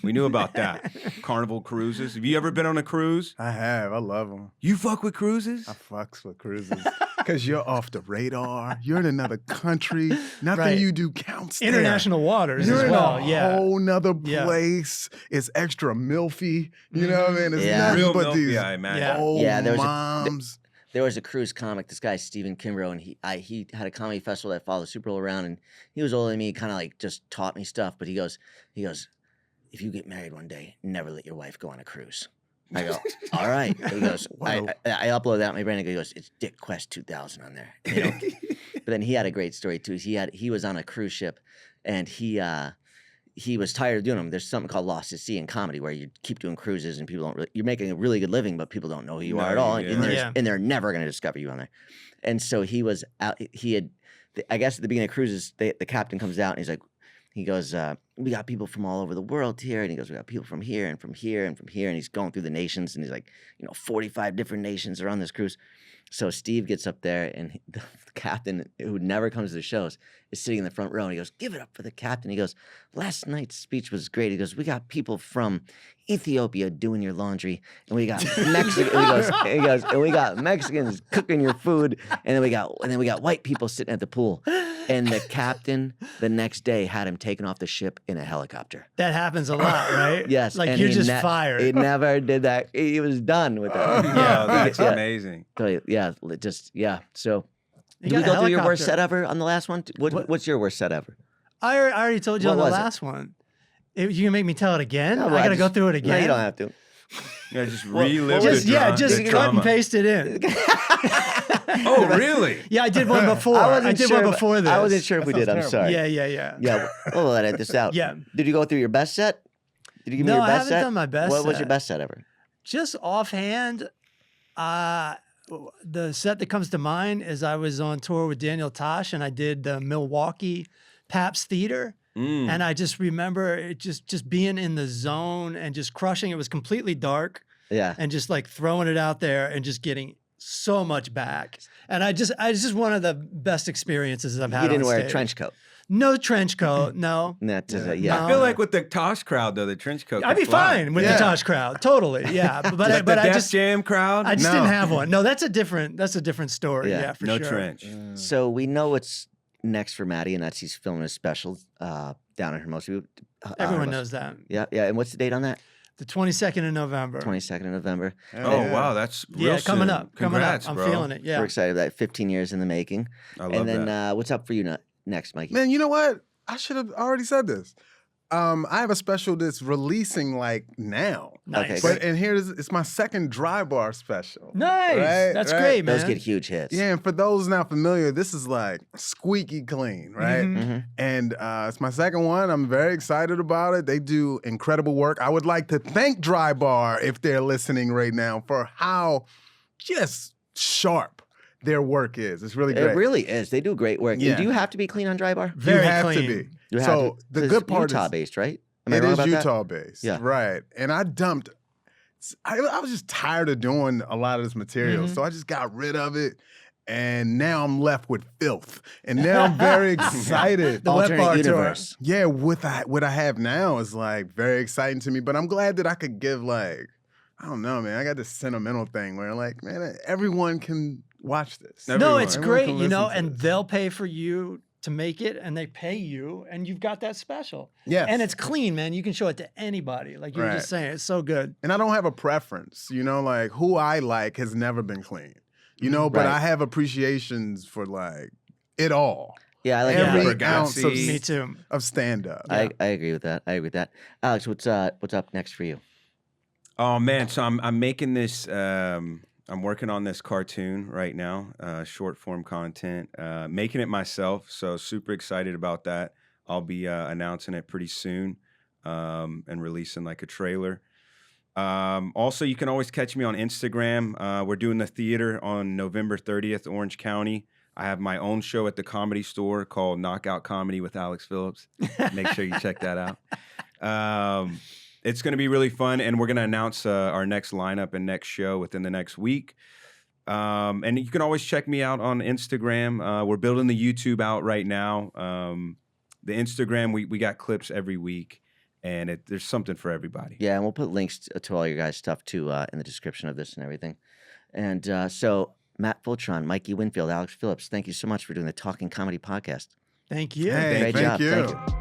We knew about that. Carnival cruises. Have you ever been on a cruise? I have. I love them. You fuck with cruises? I fucks with cruises. Because you're off the radar. You're in another country. Nothing Right. you do counts there. International waters You're as in well. a Yeah. whole nother Yeah. place. It's extra milfy. You know what I mean? It's Yeah. nothing Real but milky, these I imagine. Yeah. old Yeah, there was a- moms. There was a cruise comic, this guy Stephen Kimbrough, and he had a comedy festival that followed the Super Bowl around, and he was older than me, kind of like just taught me stuff. But he goes, if you get married one day, never let your wife go on a cruise. I go, all right. He goes, I upload that in my brain. And he goes, it's Dick Quest 2000 on there. You know? But then he had a great story too. He was on a cruise ship, and he was tired of doing them. There's something called Lost at Sea in comedy where you keep doing cruises and people don't really, you're making a really good living, but people don't know who you are at all. Yeah. And, Yeah. and they're never going to discover you on there. And so he was out, I guess at the beginning of cruises, the captain comes out and he's like, he goes, we got people from all over the world here. And he goes, we got people from here and from here and from here. And he's going through the nations and he's like, 45 different nations are on this cruise. So Steve gets up there and the captain who never comes to the shows is sitting in the front row, and he goes, "Give it up for the captain." He goes, "Last night's speech was great." He goes, "We got people from Ethiopia doing your laundry, and we got Mexican." he goes, "And we got Mexicans cooking your food, and then we got white people sitting at the pool." And the captain the next day had him taken off the ship in a helicopter. That happens a lot, right? Yes. Like and you're he just fired. He never did that. He was done with that. Yeah, that's amazing. Yeah, just, yeah. So, You did we got a go through your worst helicopter. set ever on the last one? What's your worst set ever? I already told you What on the was it? last one. You can make me tell it again? No, I got to go through it again? No, you don't have to. Yeah, just relive Just, the drama. just the cut trauma. and paste it in. Oh, really? Yeah, I did one before. I did one before this. I wasn't sure if we did. I'm sounds sorry. Yeah. Yeah, we'll edit this out. Yeah. Did you go through your best set? Did you give me No, your I best haven't set? done my best What was set. your best set ever? Just offhand, the set that comes to mind is I was on tour with Daniel Tosh, and I did the Milwaukee Pabst Theater. And I just remember it just being in the zone and just crushing. It was completely dark. Yeah. And just like throwing it out there and just getting so much back. And it's just one of the best experiences I've had. You didn't on wear a stage. trench coat. No trench coat. No. That's No. yeah. I feel like with the Tosh crowd, though, the trench coat. I'd be could fly. fine with Yeah. the Tosh crowd. Totally. Yeah. But Like the I Def just Jam crowd. I just No. didn't have one. No, that's a different story. Yeah. Yeah, for no sure. trench. So we know what's next for Maddie, and that's he's filming a special down in Hermosa. Everyone knows that. Yeah. And what's the date on that? The 22nd of November. 22nd of November. Oh, Yeah. wow. That's real Yeah, coming soon. up. Congrats, coming up. bro. I'm feeling it. Yeah. We're excited about it. 15 years in the making. I love And then that. what's up for you next, Mikey? Man, you know what? I should have already said this. I have a special that's releasing like now. Nice. Okay, But and it's my second dry bar special. Nice. Right, That's right. great, man. Those get huge hits. Yeah, and for those not familiar, this is like squeaky clean, right? Mhm. Mhm. And it's my second one. I'm very excited about it. They do incredible work. I would like to thank Dry Bar, if they're listening right now, for how just sharp their work is. It's really great. It really is. They do great work. Yeah. And do you have to be clean on Dry Bar? Very you have clean. to be. You have So to, the 'cause good part Utah is based, right? Am I it wrong is about that? Utah based. Yeah. Right. And I dumped. I was just tired of doing a lot of this material, Mhm. so I just got rid of it. And now I'm left with filth. And now I'm very excited. The wet Alternate bar tour. universe. Yeah, what I have now is like very exciting to me. But I'm glad that I could give like, I don't know, man. I got this sentimental thing where like, man, everyone can watch this. Everyone. No, it's Everyone great, can you know, listen to and this. they'll pay for you to make it, and they pay you, and you've got that special. Yes. And it's clean, man. You can show it to anybody. Like you were just saying, it's so good. And I don't have a preference, you know, like who I like has never been clean, you know, but Right. I have appreciations for like it all. Yeah, I like Every that. ounce of, Ragazzi. Me too. of stand up. I agree with that. I agree with that. Alex, what's up next for you? Oh man, so I'm making this. I'm working on this cartoon right now, short form content, making it myself. So super excited about that. I'll be announcing it pretty soon and releasing like a trailer. Also, you can always catch me on Instagram. We're doing the theater on November 30th, Orange County. I have my own show at the Comedy Store called Knockout Comedy with Alex Phillips. Make sure you check that out. It's going to be really fun, and we're going to announce our next lineup and next show within the next week. And you can always check me out on Instagram. We're building the YouTube out right now. The Instagram, we got clips every week, and there's something for everybody. Yeah, and we'll put links to all your guys' stuff too in the description of this and everything. And so Matt Fulchiron, Mikey Winfield, Alex Phillips, thank you so much for doing the Talking Comedy podcast. Thank you. Hey, Great thank job. you. Thank you.